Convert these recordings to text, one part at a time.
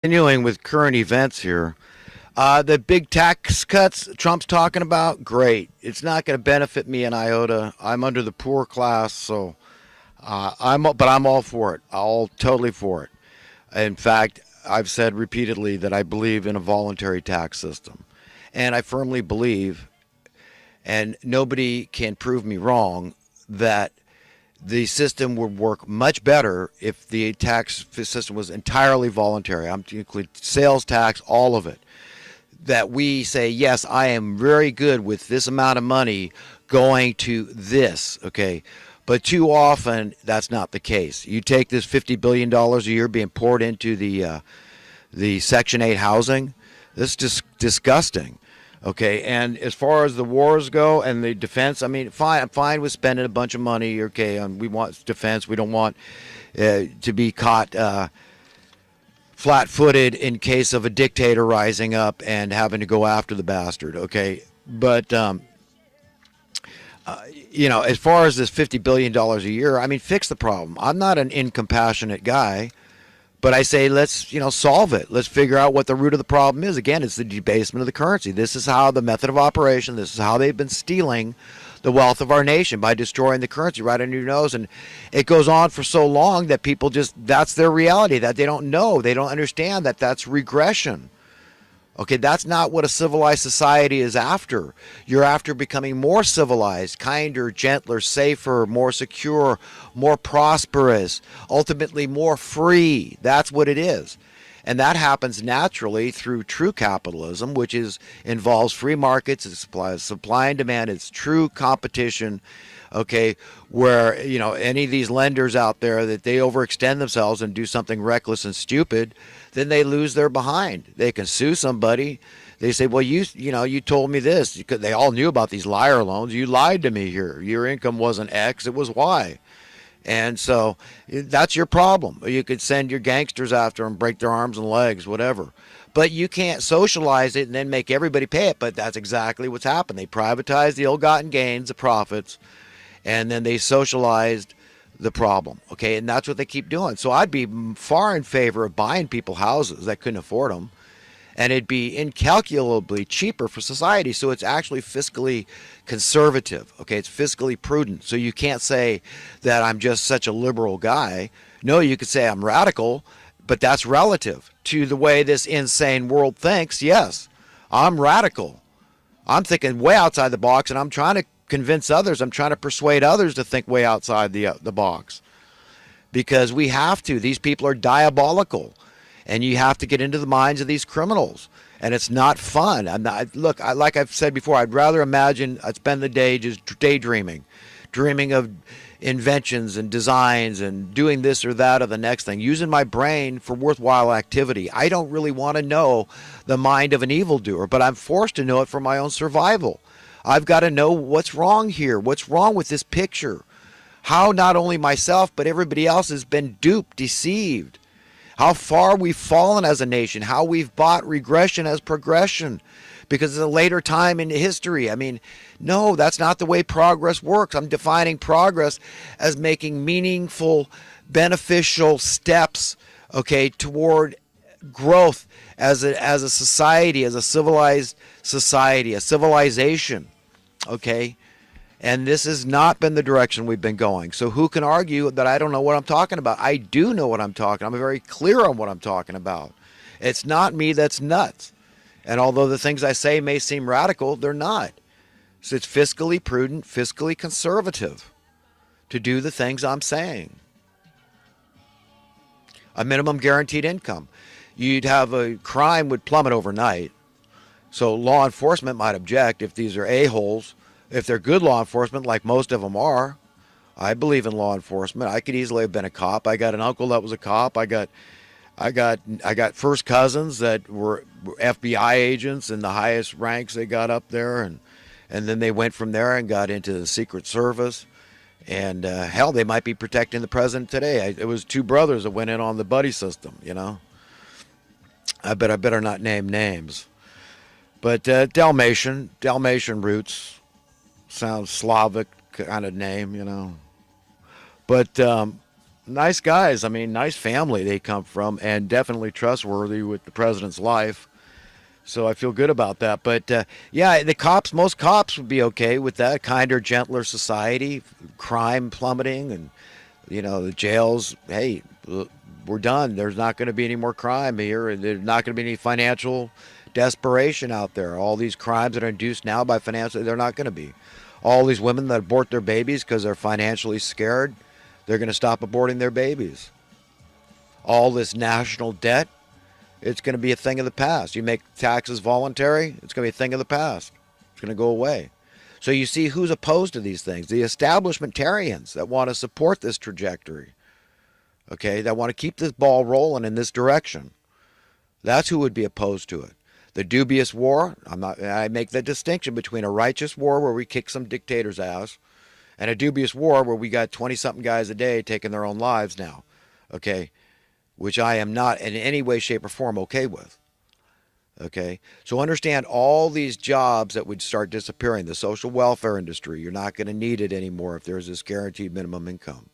Continuing with current events here, the big tax cuts Trump's talking about, great. It's not going to benefit me an iota. I'm under the poor class, so but I'm all for it. All totally for it. In fact, I've said repeatedly that I believe in a voluntary tax system, and I firmly believe, and nobody can prove me wrong, that the system would work much better if the tax system was entirely voluntary. I'm to include sales tax, all of it. That we say, yes, I am very good with this amount of money going to this, okay? But too often, that's not the case. You take this $50 billion a year being poured into the Section 8 housing, this is just disgusting. Okay, and as far as the wars go and the defense, I mean, fine. I'm fine with spending a bunch of money. Okay, and we want defense. We don't want to be caught flat-footed in case of a dictator rising up and having to go after the bastard. Okay, but as far as this $50 billion a year, I mean, fix the problem. I'm not an incompassionate guy. But I say, let's, solve it. Let's figure out what the root of the problem is. Again, it's the debasement of the currency. This is how the method of operation, this is how they've been stealing the wealth of our nation, by destroying the currency right under your nose. And it goes on for so long that people that's their reality, that they don't know. They don't understand that that's regression. Okay, that's not what a civilized society is after. You're after becoming more civilized, kinder, gentler, safer, more secure, more prosperous, ultimately more free. That's what it is. And that happens naturally through true capitalism, which involves free markets, it's supply and demand, it's true competition. Okay, where any of these lenders out there that they overextend themselves and do something reckless and stupid, then they lose their behind. They can sue somebody. They say, well, you told me this. They all knew about these liar loans. You lied to me here. Your income wasn't X, it was Y. And so that's your problem. You could send your gangsters after them, break their arms and legs, whatever. But you can't socialize it and then make everybody pay it. But that's exactly what's happened. They privatized the ill-gotten gains, the profits, and then they socialized the problem. Okay, and that's what they keep doing. So I'd be far in favor of buying people houses that couldn't afford them, and it'd be incalculably cheaper for society. So it's actually fiscally conservative. Okay, it's fiscally prudent. So you can't say that I'm just such a liberal guy. No, you could say I'm radical, but that's relative to the way this insane world thinks. Yes, I'm radical. I'm thinking way outside the box, and I'm trying to convince others. I'm trying to persuade others to think way outside the box, because we have to. These people are diabolical, and you have to get into the minds of these criminals, and it's not fun. Like I've said before, I'd rather I'd spend the day just daydreaming, dreaming of inventions and designs and doing this or that or the next thing, using my brain for worthwhile activity. I don't really want to know the mind of an evildoer, but I'm forced to know it for my own survival. I've got to know what's wrong here. What's wrong with this picture? How not only myself, but everybody else has been duped, deceived. How far we've fallen as a nation. How we've bought regression as progression because it's a later time in history. I mean, no, that's not the way progress works. I'm defining progress as making meaningful, beneficial steps, okay, toward growth as a society, as a civilized society, a civilization. Okay, and this has not been the direction we've been going. So who can argue that I don't know what I'm talking about? I do know what I'm talking about. I'm very clear on what I'm talking about. It's not me that's nuts. And although the things I say may seem radical, they're not. So it's fiscally prudent, fiscally conservative to do the things I'm saying. A minimum guaranteed income. You'd have a crime would plummet overnight. So law enforcement might object if these are a-holes. If they're good law enforcement, like most of them are. I believe in law enforcement. I could easily have been a cop. I got an uncle that was a cop. I got first cousins that were FBI agents in the highest ranks they got up there, and then they went from there and got into the Secret Service. And hell, they might be protecting the president today. It was two brothers that went in on the buddy system, I better not name names. But Dalmatian roots, sounds Slavic kind of name, But Nice guys. I mean, nice family they come from, and definitely trustworthy with the president's life. So I feel good about that. But yeah, most cops would be okay with that. Kinder, gentler society, crime plummeting, and the jails. Hey, we're done. There's not going to be any more crime here, and there's not going to be any financial desperation out there. All these crimes that are induced now by financial, they're not going to be. All these women that abort their babies because they're financially scared, they're going to stop aborting their babies. All this national debt, it's going to be a thing of the past. You make taxes voluntary, it's going to be a thing of the past. It's going to go away. So you see who's opposed to these things. The establishmentarians that want to support this trajectory, okay, that want to keep this ball rolling in this direction. That's who would be opposed to it. The dubious war, I make the distinction between a righteous war where we kick some dictator's ass and a dubious war where we got 20-something guys a day taking their own lives now, okay, which I am not in any way, shape, or form okay with. Okay, so understand all these jobs that would start disappearing. The social welfare industry, you're not going to need it anymore if there's this guaranteed minimum income.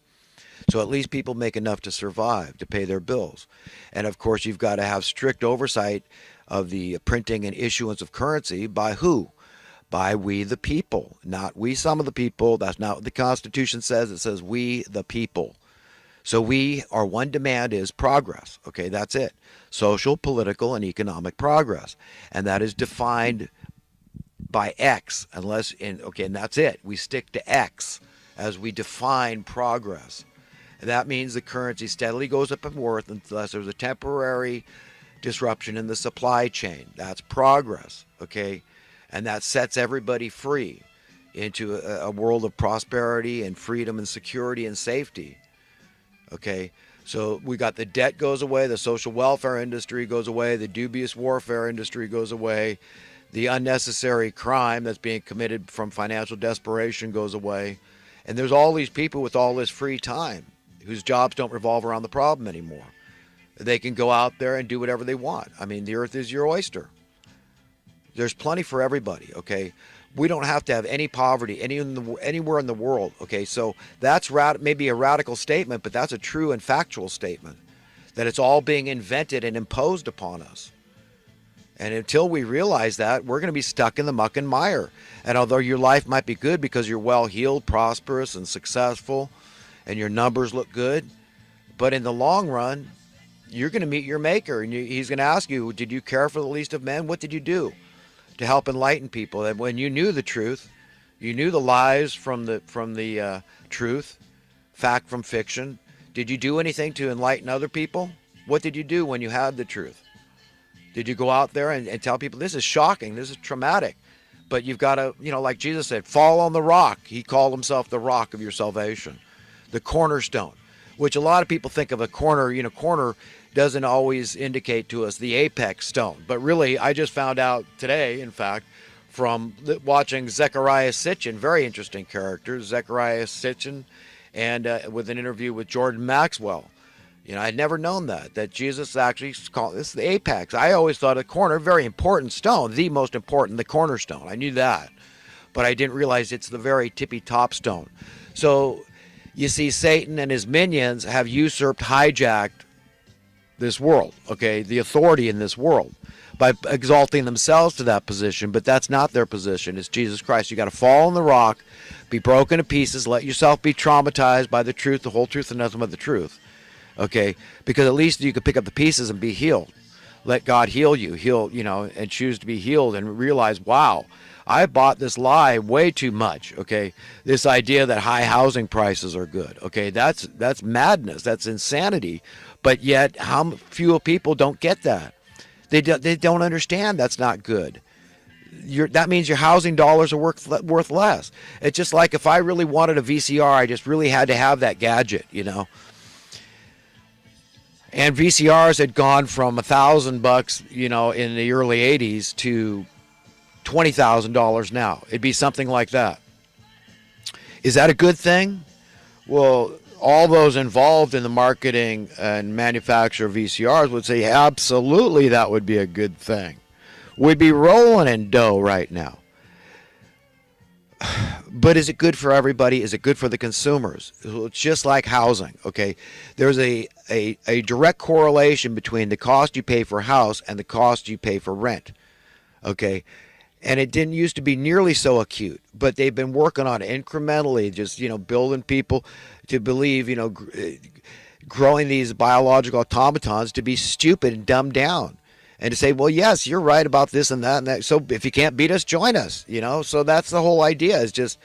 So at least people make enough to survive, to pay their bills. And of course, you've got to have strict oversight of the printing and issuance of currency by who? By we the people, not we some of the people. That's not what the Constitution says. It says we the people. So our one demand is progress. Okay, that's it. Social, political, and economic progress. And that is defined by X, and that's it. We stick to X as we define progress. And that means the currency steadily goes up in worth unless there's a temporary disruption in the supply chain. That's progress, okay? And that sets everybody free into a world of prosperity and freedom and security and safety. Okay, so we got the debt goes away, the social welfare industry goes away, the dubious warfare industry goes away, the unnecessary crime that's being committed from financial desperation goes away, and there's all these people with all this free time whose jobs don't revolve around the problem anymore. They can go out there and do whatever they want. I mean, the earth is your oyster. There's plenty for everybody, okay? We don't have to have any poverty anywhere in the world. Okay, so that's maybe a radical statement, but that's a true and factual statement, that it's all being invented and imposed upon us. And until we realize that, we're going to be stuck in the muck and mire. And although your life might be good because you're well-heeled, prosperous, and successful, and your numbers look good, but in the long run, you're going to meet your maker, and he's going to ask you, did you care for the least of men? What did you do to help enlighten people? And when you knew the truth, you knew the lies from the truth, fact from fiction, did you do anything to enlighten other people? What did you do when you had the truth? Did you go out there and tell people, this is shocking, this is traumatic, but you've got to, like Jesus said, fall on the rock. He called himself the rock of your salvation, the cornerstone, which a lot of people think of a corner. Corner doesn't always indicate to us the apex stone. But really, I just found out today, in fact, from watching Zecharia Sitchin, very interesting character, Zecharia Sitchin, and with an interview with Jordan Maxwell. I'd never known that Jesus actually called this the apex. I always thought a corner, very important stone, the most important, the cornerstone. I knew that. But I didn't realize it's the very tippy top stone. So you see, Satan and his minions have hijacked this world, okay, the authority in this world, by exalting themselves to that position. But that's not their position. It's Jesus Christ. You got to fall on the rock, be broken to pieces, let yourself be traumatized by the truth, the whole truth, and nothing but the truth, okay, because at least you could pick up the pieces and be healed. Let God heal you, and choose to be healed and realize, wow, I bought this lie way too much, okay? This idea that high housing prices are good, okay? That's madness. That's insanity. But yet, how few people don't get that? They don't understand that's not good. That means your housing dollars are worth less. It's just like if I really wanted a VCR, I just really had to have that gadget, And VCRs had gone from $1,000, in the early '80s to $20,000 now. It'd be something like that. Is that a good thing? Well, all those involved in the marketing and manufacture of VCRs would say absolutely that would be a good thing. We'd be rolling in dough right now. But is it good for everybody? Is it good for the consumers? It's just like housing, okay? There's a direct correlation between the cost you pay for a house and the cost you pay for rent, okay? And it didn't used to be nearly so acute, but they've been working on it incrementally, just, building people to believe, growing these biological automatons to be stupid and dumbed down. And to say, well, yes, you're right about this and that and that. So if you can't beat us, join us, So that's the whole idea, is just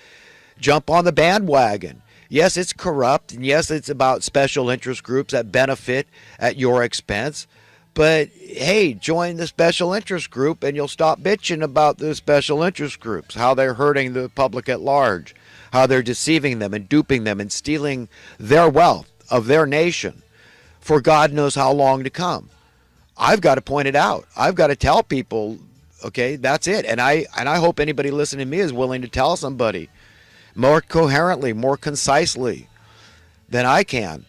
jump on the bandwagon. Yes, it's corrupt, and yes, it's about special interest groups that benefit at your expense. But hey, join the special interest group and you'll stop bitching about the special interest groups, how they're hurting the public at large, how they're deceiving them and duping them and stealing their wealth of their nation for God knows how long to come. I've got to point it out. I've got to tell people, okay, that's it. And I hope anybody listening to me is willing to tell somebody more coherently, more concisely than I can.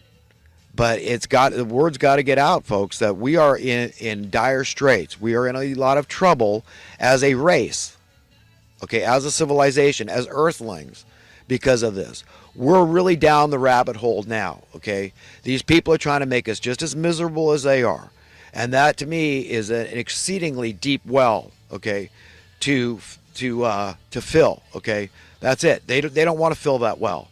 But the word's got to get out, folks, that we are in dire straits. We are in a lot of trouble as a race, okay, as a civilization, as earthlings, because of this. We're really down the rabbit hole now, okay? These people are trying to make us just as miserable as they are. And that, to me, is an exceedingly deep well, okay, to fill, okay? That's it. They don't want to fill that well,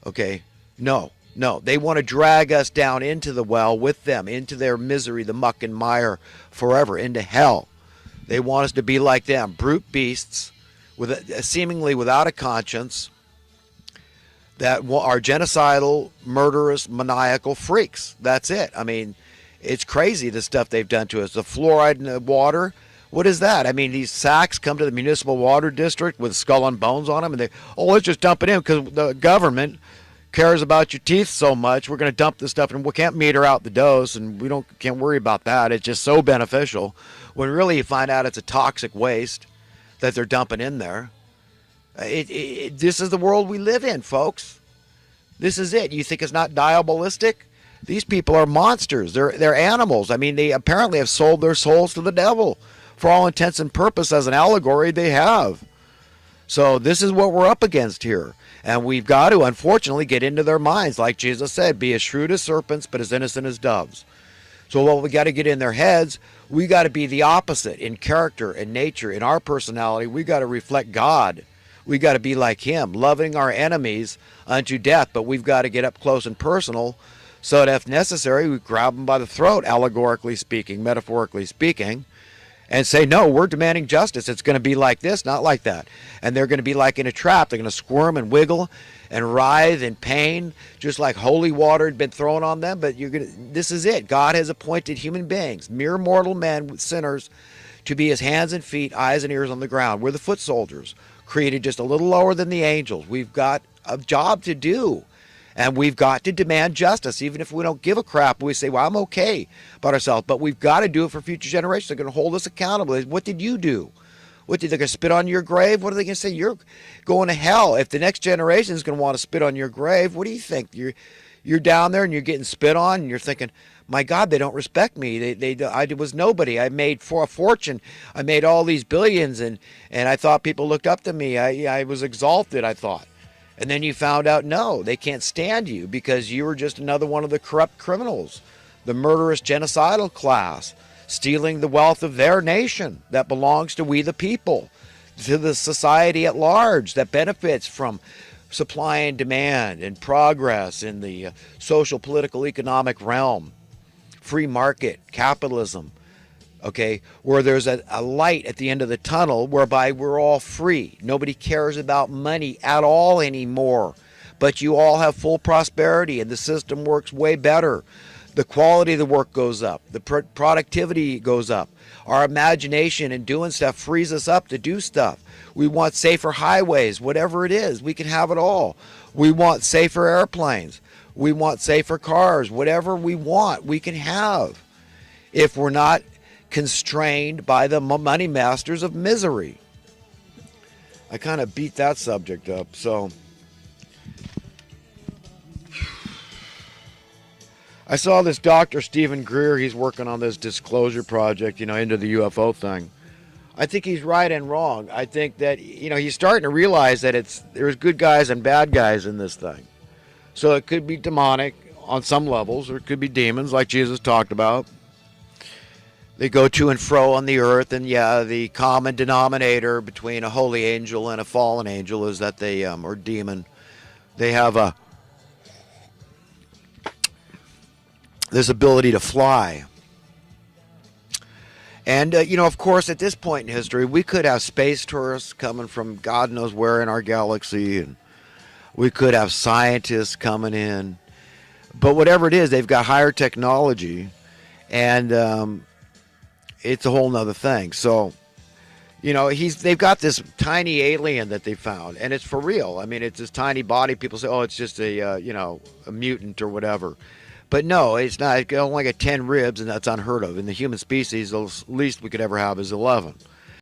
okay? No, they want to drag us down into the well with them, into their misery, the muck and mire forever, into hell. They want us to be like them, brute beasts, seemingly without a conscience, that are genocidal, murderous, maniacal freaks. That's it. I mean, it's crazy, the stuff they've done to us. The fluoride in the water, what is that? I mean, these sacks come to the municipal water district with skull and bones on them, and let's just dump it in because the government cares about your teeth so much. We're going to dump this stuff, and we can't meter out the dose, and can't worry about that. It's just so beneficial. When really you find out it's a toxic waste that they're dumping in there. This is the world we live in, folks. This is it. You think it's not diabolistic? These people are monsters. They're animals. I mean, they apparently have sold their souls to the devil. For all intents and purposes, as an allegory, they have. So this is what we're up against here. And we've got to, unfortunately, get into their minds. Like Jesus said, be as shrewd as serpents, but as innocent as doves. So what we got to get in their heads, we got to be the opposite in character and nature, in our personality. We got to reflect God. We got to be like him, loving our enemies unto death. But we've got to get up close and personal, so that if necessary, we grab them by the throat, allegorically speaking, metaphorically speaking, and say, no, we're demanding justice. It's going to be like this, not like that. And they're going to be like in a trap. They're going to squirm and wiggle and writhe in pain, just like holy water had been thrown on them. But this is it. God has appointed human beings, mere mortal men, sinners, to be his hands and feet, eyes and ears on the ground. We're the foot soldiers, created just a little lower than the angels. We've got a job to do. And we've got to demand justice, even if we don't give a crap. We say, well, I'm okay about ourselves. But we've got to do it for future generations. They're going to hold us accountable. What did you do? What did they going to spit on your grave? What are they going to say? You're going to hell. If the next generation is going to want to spit on your grave, what do you think? You're down there and you're getting spit on, and you're thinking, my God, they don't respect me. I was nobody. I made for a fortune. I made all these billions, and I thought people looked up to me. I was exalted, I thought. And then you found out, no, they can't stand you because you were just another one of the corrupt criminals, the murderous genocidal class, stealing the wealth of their nation that belongs to we the people, to the society at large that benefits from supply and demand and progress in the social, political, economic realm, free market, capitalism, okay, where there's a light at the end of the tunnel whereby we're all free. Nobody cares about money at all anymore. But you all have full prosperity and the system works way better. The quality of the work goes up. The productivity goes up. Our imagination and doing stuff frees us up to do stuff. We want safer highways, whatever it is. We can have it all. We want safer airplanes. We want safer cars. Whatever we want, we can have. If we're not constrained by the money masters of misery. I kind of beat that subject up. So I saw this Dr. Stephen Greer. He's working on this disclosure project, into the UFO thing. I think he's right and wrong. I think that he's starting to realize that there's good guys and bad guys in this thing. So it could be demonic on some levels, or it could be demons, like Jesus talked about. They go to and fro on the earth, and the common denominator between a holy angel and a fallen angel is that they, or demon, they have this ability to fly. And, of course, at this point in history, we could have space tourists coming from God knows where in our galaxy, and we could have scientists coming in. But whatever it is, they've got higher technology, and it's a whole nother thing. So, they've got this tiny alien that they found, and it's for real. I mean, it's this tiny body. People say, oh, it's just a mutant or whatever. But no, it's not. It only got 10 ribs, and that's unheard of. In the human species, the least we could ever have is 11.